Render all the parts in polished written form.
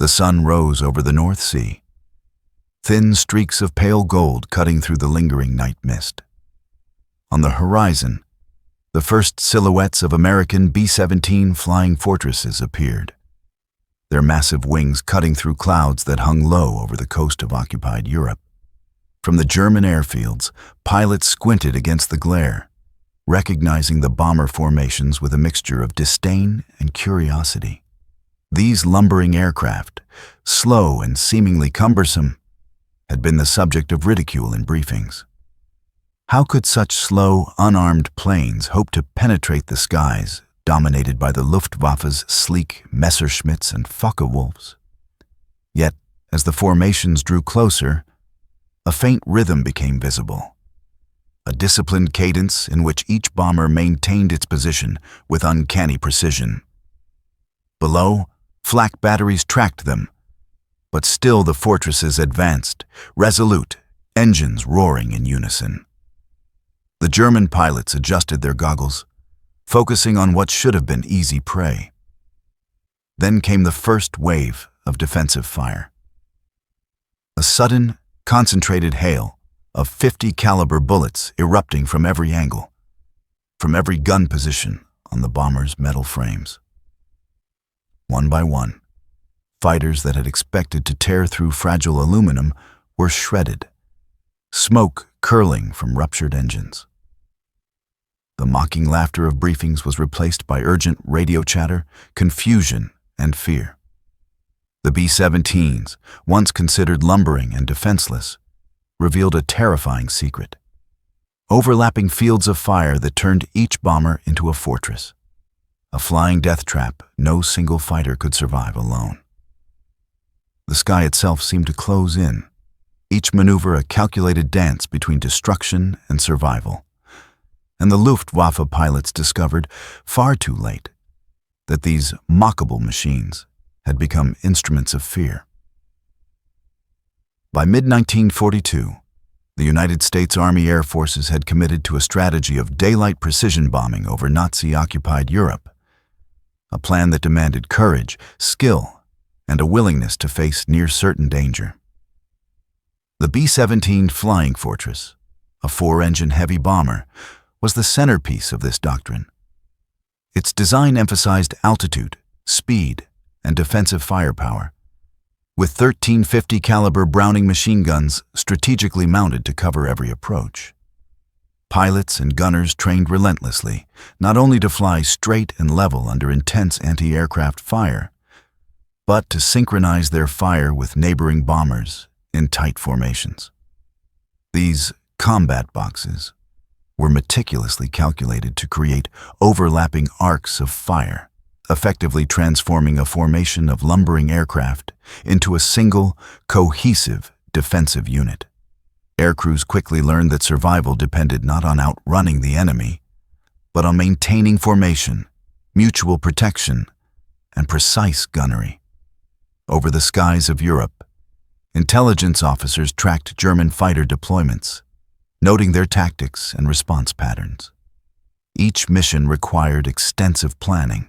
The sun rose over the North Sea, thin streaks of pale gold cutting through the lingering night mist. On the horizon, the first silhouettes of American B-17 flying fortresses appeared, their massive wings cutting through clouds that hung low over the coast of occupied Europe. From the German airfields, pilots squinted against the glare, recognizing the bomber formations with a mixture of disdain and curiosity. These lumbering aircraft, slow and seemingly cumbersome, had been the subject of ridicule in briefings. How could such slow, unarmed planes hope to penetrate the skies dominated by the Luftwaffe's sleek Messerschmitts and Focke-Wulfs? Yet, as the formations drew closer, a faint rhythm became visible, a disciplined cadence in which each bomber maintained its position with uncanny precision. Below, flak batteries tracked them, but still the fortresses advanced, resolute, engines roaring in unison. The German pilots adjusted their goggles, focusing on what should have been easy prey. Then came the first wave of defensive fire. A sudden, concentrated hail of 50 caliber bullets erupting from every angle, from every gun position on the bomber's metal frames. One by one, fighters that had expected to tear through fragile aluminum were shredded, smoke curling from ruptured engines. The mocking laughter of briefings was replaced by urgent radio chatter, confusion, and fear. The B-17s, once considered lumbering and defenseless, revealed a terrifying secret: overlapping fields of fire that turned each bomber into a fortress, a flying death trap no single fighter could survive alone. The sky itself seemed to close in, each maneuver a calculated dance between destruction and survival. And the Luftwaffe pilots discovered, far too late, that these mockable machines had become instruments of fear. By mid-1942, the United States Army Air Forces had committed to a strategy of daylight precision bombing over Nazi-occupied Europe, a plan that demanded courage, skill, and a willingness to face near-certain danger. The B-17 Flying Fortress, a 4-engine heavy bomber, was the centerpiece of this doctrine. Its design emphasized altitude, speed, and defensive firepower, with 1350 caliber Browning machine guns strategically mounted to cover every approach. Pilots and gunners trained relentlessly, not only to fly straight and level under intense anti-aircraft fire, but to synchronize their fire with neighboring bombers in tight formations. These combat boxes were meticulously calculated to create overlapping arcs of fire, effectively transforming a formation of lumbering aircraft into a single, cohesive defensive unit. Aircrews quickly learned that survival depended not on outrunning the enemy, but on maintaining formation, mutual protection, and precise gunnery. Over the skies of Europe, intelligence officers tracked German fighter deployments, noting their tactics and response patterns. Each mission required extensive planning.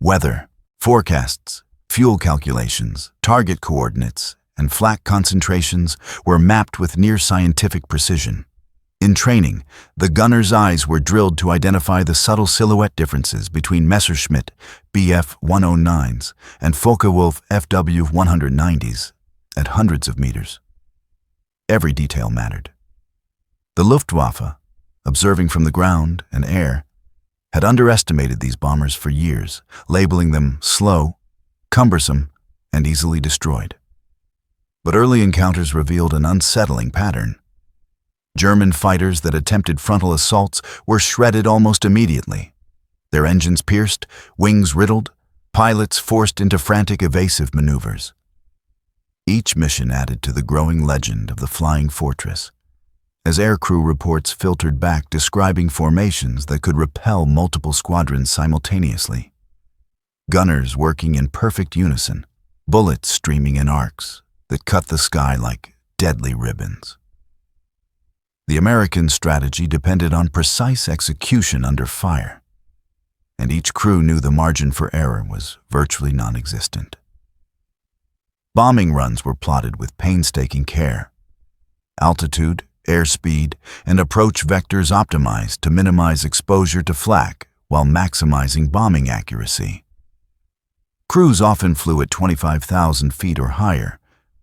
Weather, forecasts, fuel calculations, target coordinates, and flak concentrations were mapped with near-scientific precision. In training, the gunners' eyes were drilled to identify the subtle silhouette differences between Messerschmitt Bf-109s and Focke-Wulf FW-190s at hundreds of meters. Every detail mattered. The Luftwaffe, observing from the ground and air, had underestimated these bombers for years, labeling them slow, cumbersome, and easily destroyed. But early encounters revealed an unsettling pattern. German fighters that attempted frontal assaults were shredded almost immediately, their engines pierced, wings riddled, pilots forced into frantic evasive maneuvers. Each mission added to the growing legend of the Flying Fortress, as aircrew reports filtered back describing formations that could repel multiple squadrons simultaneously. Gunners working in perfect unison, bullets streaming in arcs that cut the sky like deadly ribbons. The American strategy depended on precise execution under fire, and each crew knew the margin for error was virtually non-existent. Bombing runs were plotted with painstaking care. Altitude, airspeed, and approach vectors optimized to minimize exposure to flak while maximizing bombing accuracy. Crews often flew at 25,000 feet or higher,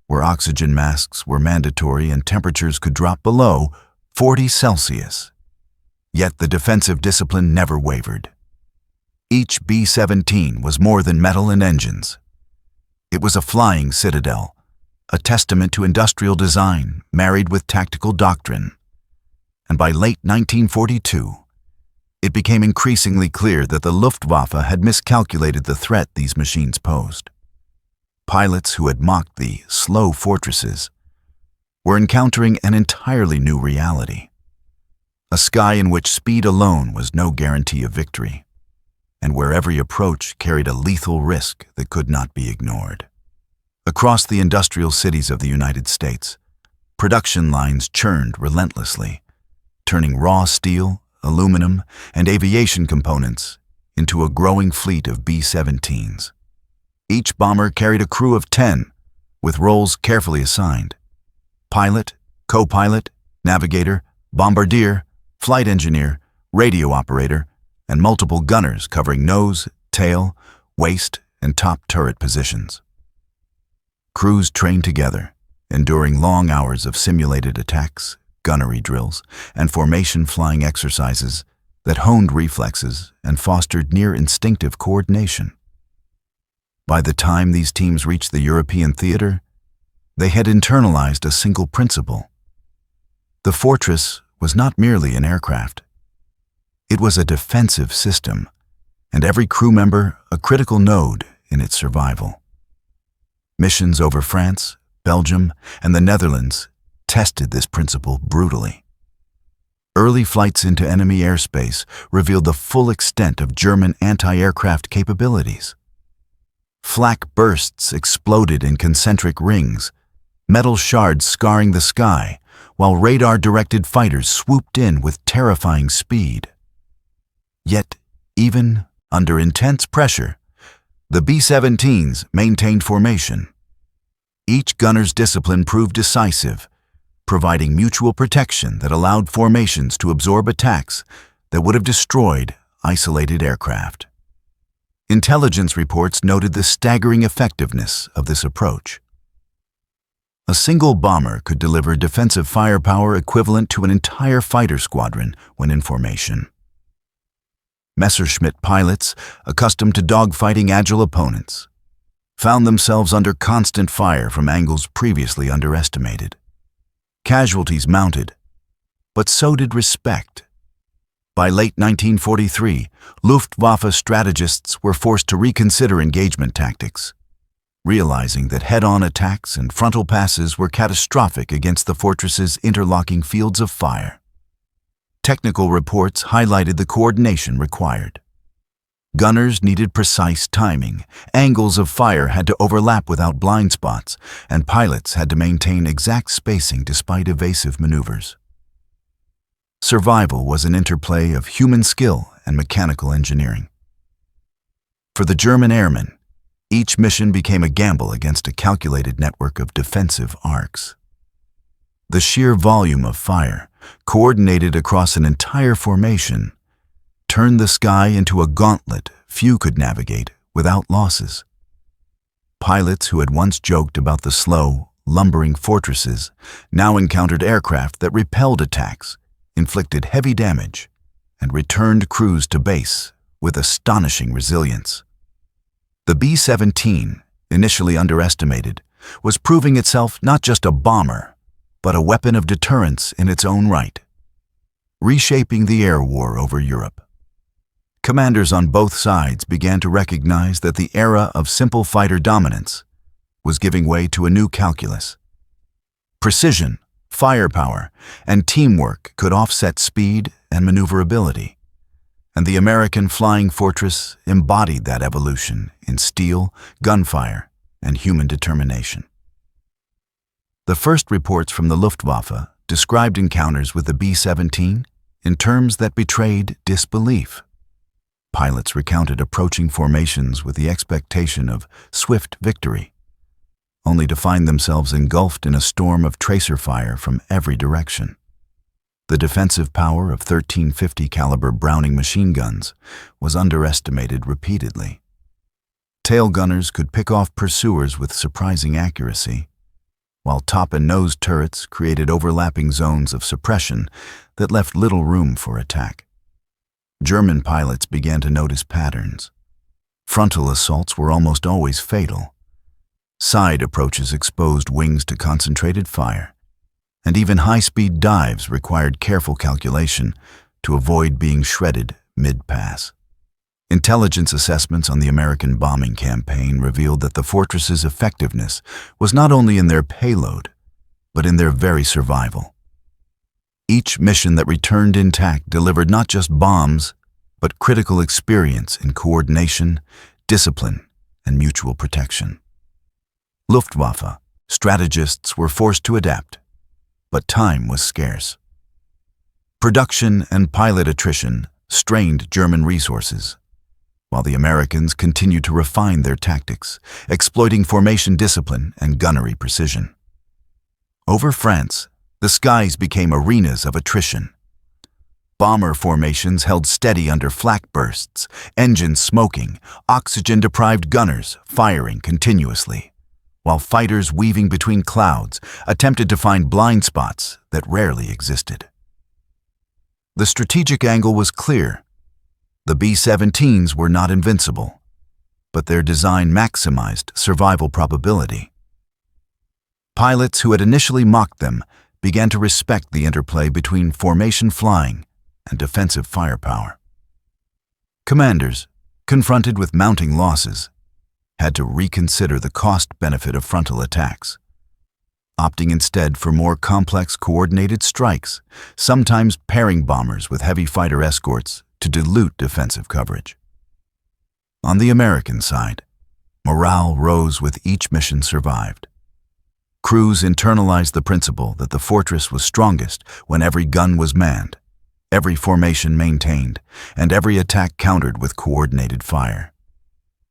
where oxygen masks were mandatory and temperatures could drop below 40 Celsius. Yet the defensive discipline never wavered. Each B-17 was more than metal and engines. It was a flying citadel, a testament to industrial design married with tactical doctrine. And by late 1942, it became increasingly clear that the Luftwaffe had miscalculated the threat these machines posed. Pilots who had mocked the slow fortresses were encountering an entirely new reality, a sky in which speed alone was no guarantee of victory, and where every approach carried a lethal risk that could not be ignored. Across the industrial cities of the United States, production lines churned relentlessly, turning raw steel, aluminum, and aviation components into a growing fleet of B-17s. Each bomber carried a crew of 10, with roles carefully assigned: pilot, co-pilot, navigator, bombardier, flight engineer, radio operator, and multiple gunners covering nose, tail, waist, and top turret positions. Crews trained together, enduring long hours of simulated attacks, gunnery drills, and formation flying exercises that honed reflexes and fostered near-instinctive coordination. By the time these teams reached the European theater, they had internalized a single principle. The fortress was not merely an aircraft. It was a defensive system, and every crew member a critical node in its survival. Missions over France, Belgium, and the Netherlands tested this principle brutally. Early flights into enemy airspace revealed the full extent of German anti-aircraft capabilities. Flak bursts exploded in concentric rings, metal shards scarring the sky, while radar-directed fighters swooped in with terrifying speed. Yet, even under intense pressure, the B-17s maintained formation. Each gunner's discipline proved decisive, providing mutual protection that allowed formations to absorb attacks that would have destroyed isolated aircraft. Intelligence reports noted the staggering effectiveness of this approach. A single bomber could deliver defensive firepower equivalent to an entire fighter squadron when in formation. Messerschmitt pilots, accustomed to dogfighting agile opponents, found themselves under constant fire from angles previously underestimated. Casualties mounted, but so did respect. By late 1943, Luftwaffe strategists were forced to reconsider engagement tactics, realizing that head-on attacks and frontal passes were catastrophic against the fortress's interlocking fields of fire. Technical reports highlighted the coordination required. Gunners needed precise timing, angles of fire had to overlap without blind spots, and pilots had to maintain exact spacing despite evasive maneuvers. Survival was an interplay of human skill and mechanical engineering. For the German airmen, each mission became a gamble against a calculated network of defensive arcs. The sheer volume of fire, coordinated across an entire formation, turned the sky into a gauntlet few could navigate without losses. Pilots who had once joked about the slow, lumbering fortresses now encountered aircraft that repelled attacks, inflicted heavy damage, and returned crews to base with astonishing resilience. The B-17, initially underestimated, was proving itself not just a bomber, but a weapon of deterrence in its own right, reshaping the air war over Europe. Commanders on both sides began to recognize that the era of simple fighter dominance was giving way to a new calculus. Precision, firepower, and teamwork could offset speed and maneuverability, and the American Flying Fortress embodied that evolution in steel, gunfire, and human determination. The first reports from the Luftwaffe described encounters with the B-17 in terms that betrayed disbelief. Pilots recounted approaching formations with the expectation of swift victory, only to find themselves engulfed in a storm of tracer fire from every direction. The defensive power of 1350 caliber Browning machine guns was underestimated repeatedly. Tail gunners could pick off pursuers with surprising accuracy, while top and nose turrets created overlapping zones of suppression that left little room for attack. German pilots began to notice patterns. Frontal assaults were almost always fatal. Side approaches exposed wings to concentrated fire, and even high-speed dives required careful calculation to avoid being shredded mid-pass. Intelligence assessments on the American bombing campaign revealed that the fortress's effectiveness was not only in their payload, but in their very survival. Each mission that returned intact delivered not just bombs, but critical experience in coordination, discipline, and mutual protection. Luftwaffe strategists were forced to adapt, but time was scarce. Production and pilot attrition strained German resources, while the Americans continued to refine their tactics, exploiting formation discipline and gunnery precision. Over France, the skies became arenas of attrition. Bomber formations held steady under flak bursts, engines smoking, oxygen-deprived gunners firing continuously, while fighters weaving between clouds attempted to find blind spots that rarely existed. The strategic angle was clear. The B-17s were not invincible, but their design maximized survival probability. Pilots who had initially mocked them began to respect the interplay between formation flying and defensive firepower. Commanders, confronted with mounting losses, had to reconsider the cost-benefit of frontal attacks, opting instead for more complex coordinated strikes, sometimes pairing bombers with heavy fighter escorts to dilute defensive coverage. On the American side, morale rose with each mission survived. Crews internalized the principle that the fortress was strongest when every gun was manned, every formation maintained, and every attack countered with coordinated fire.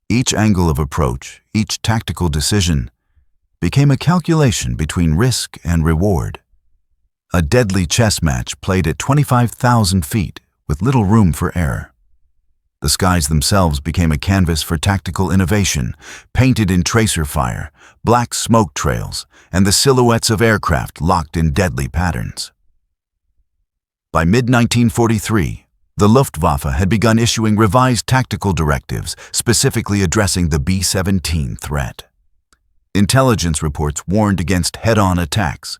Each angle of approach, each tactical decision, became a calculation between risk and reward. A deadly chess match played at 25,000 feet with little room for error. The skies themselves became a canvas for tactical innovation, painted in tracer fire, black smoke trails, and the silhouettes of aircraft locked in deadly patterns. By mid-1943, the Luftwaffe had begun issuing revised tactical directives specifically addressing the B-17 threat. Intelligence reports warned against head-on attacks,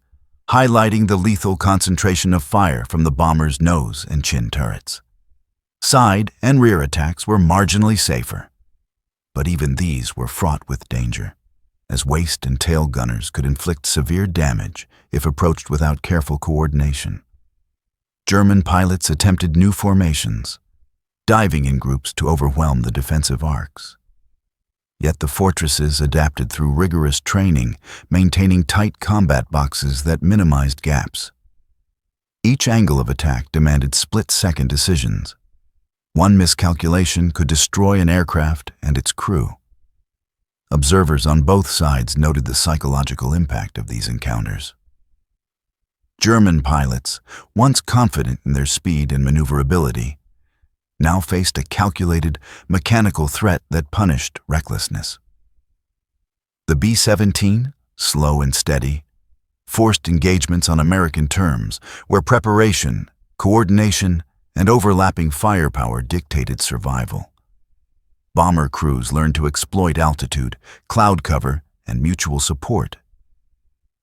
highlighting the lethal concentration of fire from the bomber's nose and chin turrets. Side and rear attacks were marginally safer, but even these were fraught with danger, as waist and tail gunners could inflict severe damage if approached without careful coordination. German pilots attempted new formations, diving in groups to overwhelm the defensive arcs. Yet the fortresses adapted through rigorous training, maintaining tight combat boxes that minimized gaps. Each angle of attack demanded split-second decisions. One miscalculation could destroy an aircraft and its crew. Observers on both sides noted the psychological impact of these encounters. German pilots, once confident in their speed and maneuverability, now faced a calculated, mechanical threat that punished recklessness. The B-17, slow and steady, forced engagements on American terms, where preparation, coordination, and overlapping firepower dictated survival. Bomber crews learned to exploit altitude, cloud cover, and mutual support,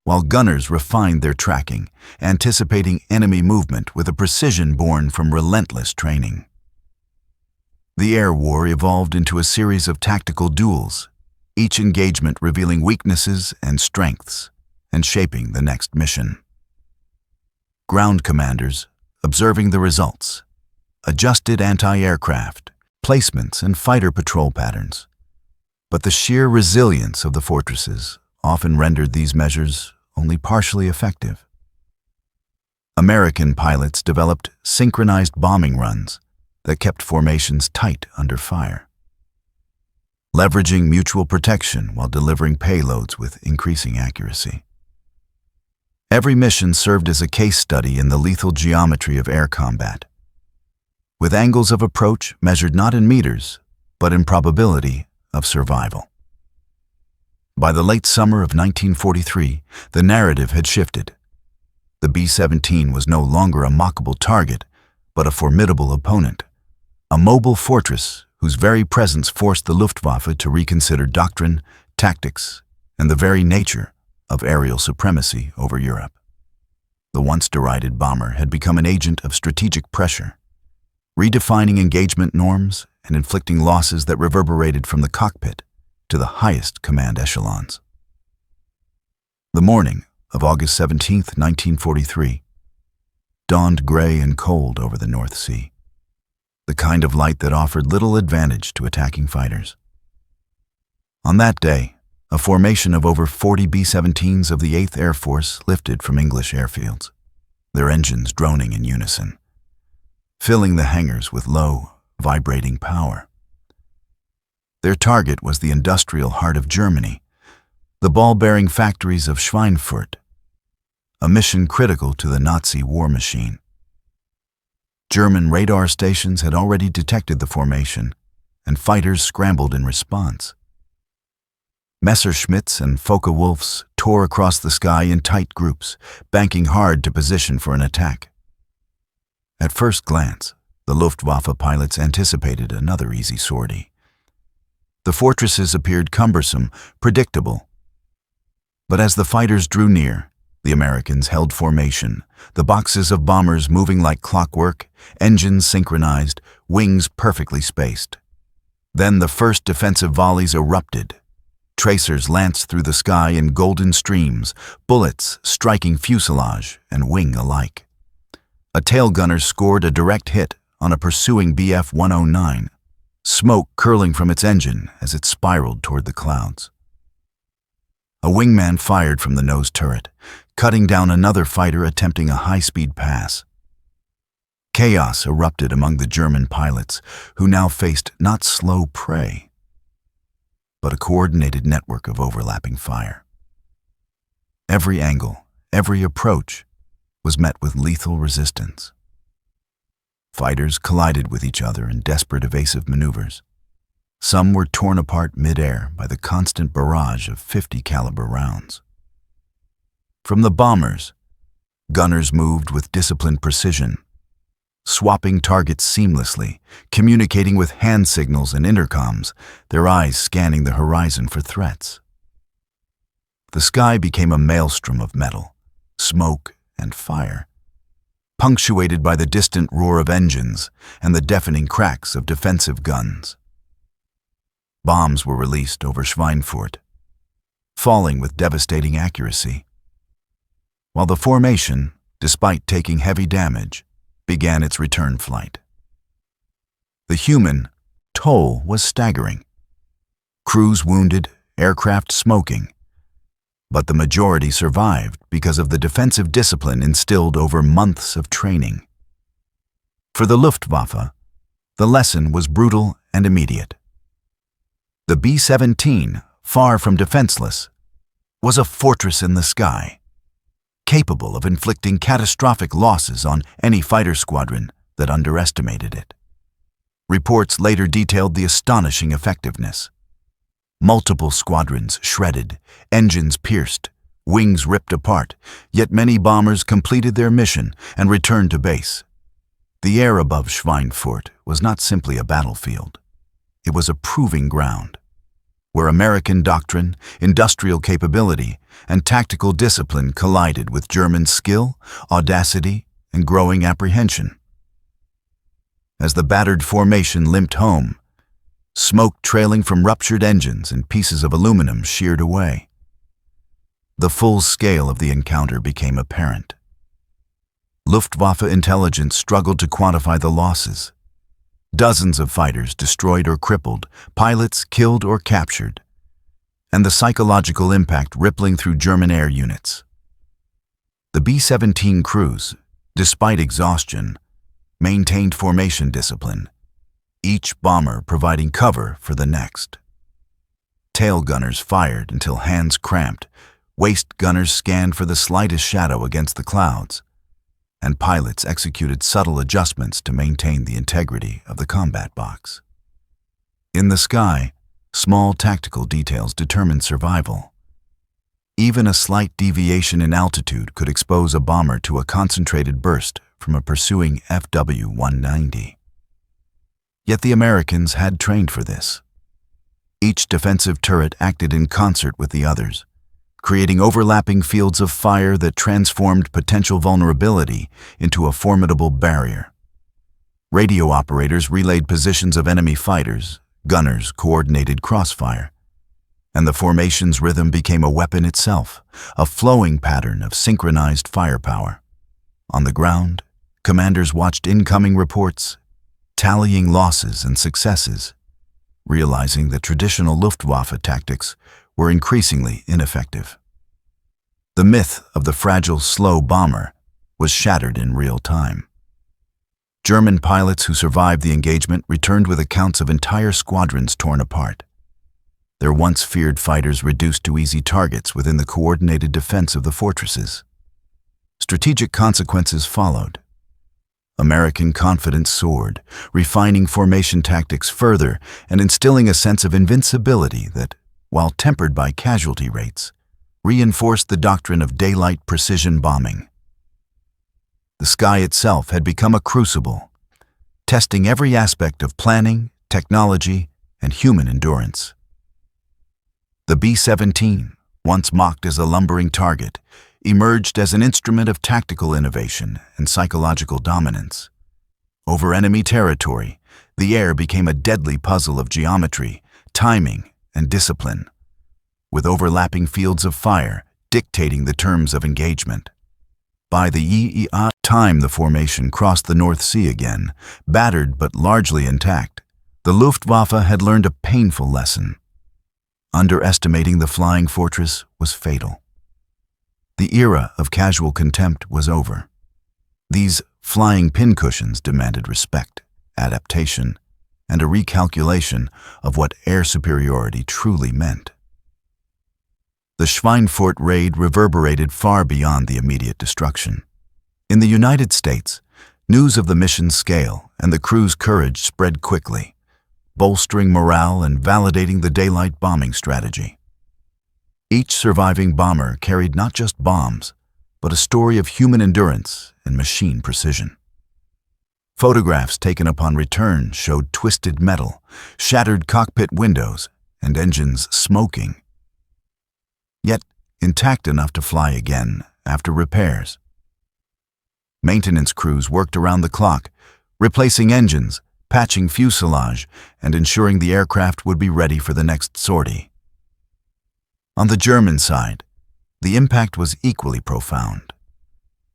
while gunners refined their tracking, anticipating enemy movement with a precision born from relentless training. The air war evolved into a series of tactical duels, each engagement revealing weaknesses and strengths, and shaping the next mission. Ground commanders, observing the results, adjusted anti-aircraft, placements, and fighter patrol patterns. But the sheer resilience of the fortresses often rendered these measures only partially effective. American pilots developed synchronized bombing runs that kept formations tight under fire. leveraging mutual protection while delivering payloads with increasing accuracy. Every mission served as a case study in the lethal geometry of air combat, with angles of approach measured not in meters, but in probability of survival. By the late summer of 1943, the narrative had shifted. The B-17 was no longer a mockable target, but a formidable opponent, a mobile fortress whose very presence forced the Luftwaffe to reconsider doctrine, tactics, and the very nature of aerial supremacy over Europe. The once derided bomber had become an agent of strategic pressure, redefining engagement norms and inflicting losses that reverberated from the cockpit to the highest command echelons. The morning of August 17, 1943, dawned gray and cold over the North Sea, the kind of light that offered little advantage to attacking fighters. On that day, a formation of over 40 B-17s of the 8th Air Force lifted from English airfields, their engines droning in unison, filling the hangars with low, vibrating power. Their target was the industrial heart of Germany, the ball-bearing factories of Schweinfurt, a mission critical to the Nazi war machine. German radar stations had already detected the formation, and fighters scrambled in response. Messerschmitts and Focke-Wulfs tore across the sky in tight groups, banking hard to position for an attack. At first glance, the Luftwaffe pilots anticipated another easy sortie. The fortresses appeared cumbersome, predictable. But as the fighters drew near, the Americans held formation, the boxes of bombers moving like clockwork, engines synchronized, wings perfectly spaced. Then the first defensive volleys erupted. Tracers lanced through the sky in golden streams, bullets striking fuselage and wing alike. A tail gunner scored a direct hit on a pursuing Bf-109, smoke curling from its engine as it spiraled toward the clouds. A wingman fired from the nose turret, cutting down another fighter attempting a high-speed pass. Chaos erupted among the German pilots, who now faced not slow prey, but a coordinated network of overlapping fire. Every angle, every approach, was met with lethal resistance. Fighters collided with each other in desperate evasive maneuvers. Some were torn apart mid-air by the constant barrage of 50 caliber rounds. From the bombers, gunners moved with disciplined precision, swapping targets seamlessly, communicating with hand signals and intercoms, their eyes scanning the horizon for threats. The sky became a maelstrom of metal, smoke, and fire, punctuated by the distant roar of engines and the deafening cracks of defensive guns. Bombs were released over Schweinfurt, falling with devastating accuracy, while the formation, despite taking heavy damage, began its return flight. The human toll was staggering. Crews wounded, aircraft smoking, but the majority survived because of the defensive discipline instilled over months of training. For the Luftwaffe, the lesson was brutal and immediate. The B-17, far from defenseless, was a fortress in the sky, capable of inflicting catastrophic losses on any fighter squadron that underestimated it. Reports later detailed the astonishing effectiveness. Multiple squadrons shredded, engines pierced, wings ripped apart, yet many bombers completed their mission and returned to base. The air above Schweinfurt was not simply a battlefield. It was a proving ground, where American doctrine, industrial capability, and tactical discipline collided with German skill, audacity, and growing apprehension. As the battered formation limped home, smoke trailing from ruptured engines and pieces of aluminum sheared away, the full scale of the encounter became apparent. Luftwaffe intelligence struggled to quantify the losses. Dozens of fighters destroyed or crippled, pilots killed or captured, and the psychological impact rippling through German air units. The B-17 crews, despite exhaustion, maintained formation discipline, each bomber providing cover for the next. Tail gunners fired until hands cramped, waist gunners scanned for the slightest shadow against the clouds, and pilots executed subtle adjustments to maintain the integrity of the combat box. In the sky, small tactical details determined survival. Even a slight deviation in altitude could expose a bomber to a concentrated burst from a pursuing WW190. Yet the Americans had trained for this. Each defensive turret acted in concert with the others, creating overlapping fields of fire that transformed potential vulnerability into a formidable barrier. Radio operators relayed positions of enemy fighters, gunners coordinated crossfire, and the formation's rhythm became a weapon itself, a flowing pattern of synchronized firepower. On the ground, commanders watched incoming reports, tallying losses and successes, realizing that traditional Luftwaffe tactics were increasingly ineffective. The myth of the fragile, slow bomber was shattered in real time. German pilots who survived the engagement returned with accounts of entire squadrons torn apart, their once feared fighters reduced to easy targets within the coordinated defense of the fortresses. Strategic consequences followed. American confidence soared, refining formation tactics further and instilling a sense of invincibility that, while tempered by casualty rates, reinforced the doctrine of daylight precision bombing. The sky itself had become a crucible, testing every aspect of planning, technology, and human endurance. The B-17, once mocked as a lumbering target, emerged as an instrument of tactical innovation and psychological dominance. Over enemy territory, the air became a deadly puzzle of geometry, timing, and discipline, with overlapping fields of fire dictating the terms of engagement. By the time the formation crossed the North Sea again, battered but largely intact, the Luftwaffe had learned a painful lesson. Underestimating the flying fortress was fatal. The era of casual contempt was over. These flying pincushions demanded respect, adaptation, and a recalculation of what air superiority truly meant. The Schweinfurt raid reverberated far beyond the immediate destruction. In the United States, news of the mission's scale and the crew's courage spread quickly, bolstering morale and validating the daylight bombing strategy. Each surviving bomber carried not just bombs, but a story of human endurance and machine precision. Photographs taken upon return showed twisted metal, shattered cockpit windows, and engines smoking, yet intact enough to fly again after repairs. Maintenance crews worked around the clock, replacing engines, patching fuselage, and ensuring the aircraft would be ready for the next sortie. On the German side, the impact was equally profound.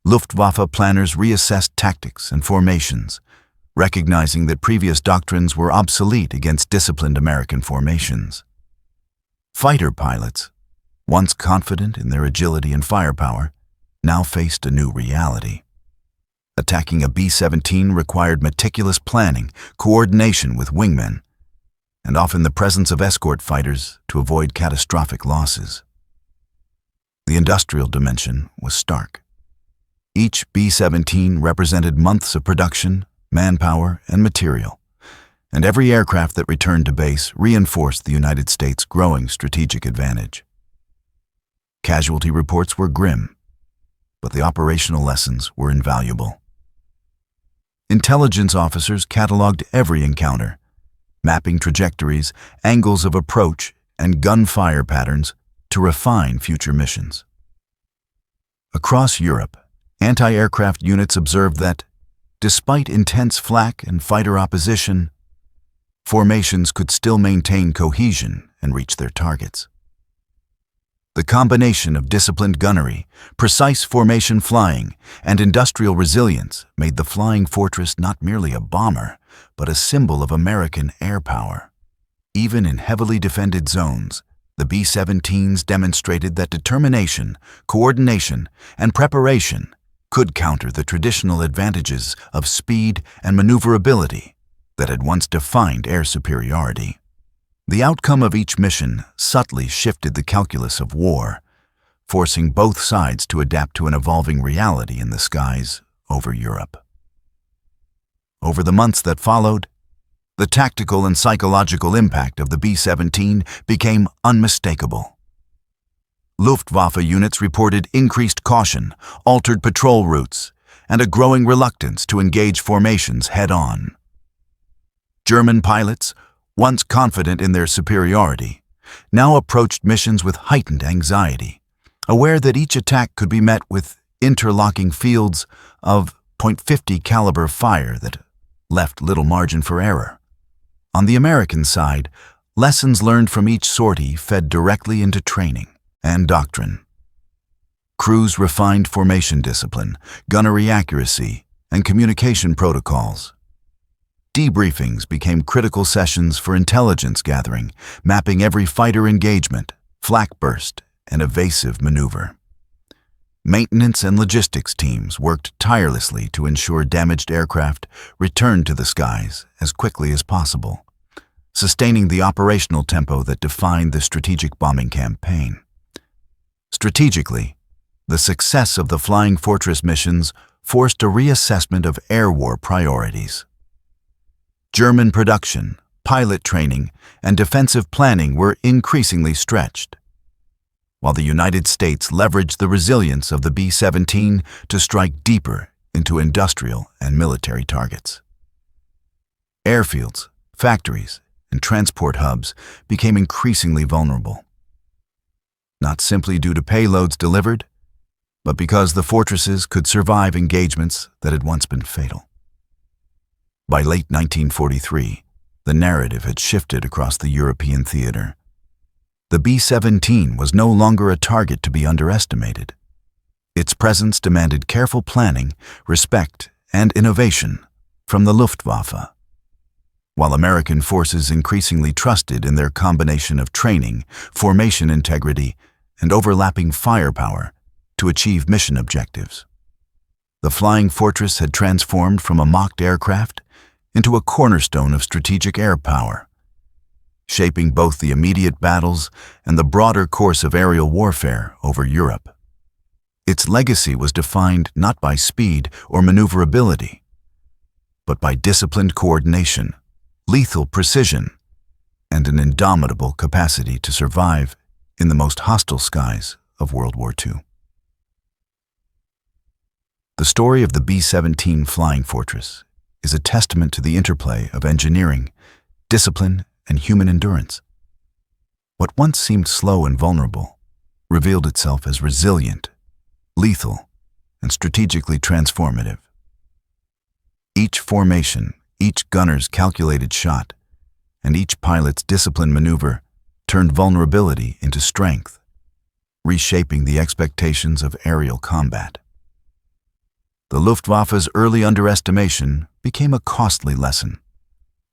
Luftwaffe planners reassessed tactics and formations, recognizing that previous doctrines were obsolete against disciplined American formations. Fighter pilots, once confident in their agility and firepower, now faced a new reality. Attacking a B-17 required meticulous planning, coordination with wingmen, and often the presence of escort fighters to avoid catastrophic losses. The industrial dimension was stark. Each B-17 represented months of production, manpower, and material, and every aircraft that returned to base reinforced the United States' growing strategic advantage. Casualty reports were grim, but the operational lessons were invaluable. Intelligence officers cataloged every encounter, mapping trajectories, angles of approach, and gunfire patterns to refine future missions. Across Europe, anti-aircraft units observed that, despite intense flak and fighter opposition, formations could still maintain cohesion and reach their targets. The combination of disciplined gunnery, precise formation flying, and industrial resilience made the Flying Fortress not merely a bomber, but a symbol of American air power. Even in heavily defended zones, the B-17s demonstrated that determination, coordination, and preparation could counter the traditional advantages of speed and maneuverability that had once defined air superiority. The outcome of each mission subtly shifted the calculus of war, forcing both sides to adapt to an evolving reality in the skies over Europe. Over the months that followed, the tactical and psychological impact of the B-17 became unmistakable. Luftwaffe units reported increased caution, altered patrol routes, and a growing reluctance to engage formations head-on. German pilots, once confident in their superiority, now approached missions with heightened anxiety, aware that each attack could be met with interlocking fields of .50 caliber fire that left little margin for error. On the American side, lessons learned from each sortie fed directly into training and doctrine. Crews refined formation discipline, gunnery accuracy, and communication protocols. Debriefings became critical sessions for intelligence gathering, mapping every fighter engagement, flak burst, and evasive maneuver. Maintenance and logistics teams worked tirelessly to ensure damaged aircraft returned to the skies as quickly as possible, sustaining the operational tempo that defined the strategic bombing campaign. Strategically, the success of the Flying Fortress missions forced a reassessment of air war priorities. German production, pilot training, and defensive planning were increasingly stretched, while the United States leveraged the resilience of the B-17 to strike deeper into industrial and military targets. Airfields, factories, and transport hubs became increasingly vulnerable, not simply due to payloads delivered, but because the fortresses could survive engagements that had once been fatal. By late 1943, the narrative had shifted across the European theater. The B-17 was no longer a target to be underestimated. Its presence demanded careful planning, respect, and innovation from the Luftwaffe. While American forces increasingly trusted in their combination of training, formation integrity, and overlapping firepower to achieve mission objectives. The Flying Fortress had transformed from a mocked aircraft into a cornerstone of strategic air power, shaping both the immediate battles and the broader course of aerial warfare over Europe. Its legacy was defined not by speed or maneuverability, but by disciplined coordination, lethal precision, and an indomitable capacity to survive in the most hostile skies of World War II. The story of the B-17 Flying Fortress is a testament to the interplay of engineering, discipline, and human endurance. What once seemed slow and vulnerable revealed itself as resilient, lethal, and strategically transformative. Each formation, each gunner's calculated shot, and each pilot's disciplined maneuver turned vulnerability into strength, reshaping the expectations of aerial combat. The Luftwaffe's early underestimation became a costly lesson,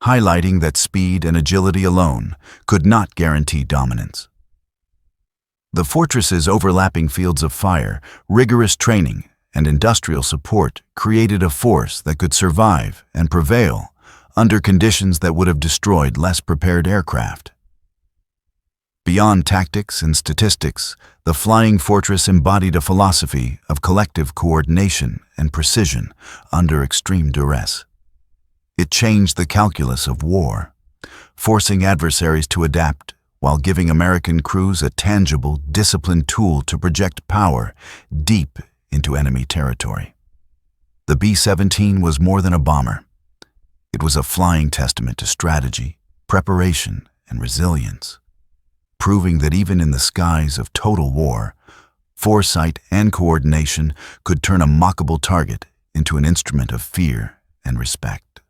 highlighting that speed and agility alone could not guarantee dominance. The fortress's overlapping fields of fire, rigorous training, and industrial support created a force that could survive and prevail under conditions that would have destroyed less prepared aircraft. Beyond tactics and statistics, the Flying Fortress embodied a philosophy of collective coordination and precision under extreme duress. It changed the calculus of war, forcing adversaries to adapt while giving American crews a tangible, disciplined tool to project power deep into enemy territory. The B-17 was more than a bomber. It was a flying testament to strategy, preparation, and resilience, proving that even in the skies of total war, foresight and coordination could turn a mockable target into an instrument of fear and respect.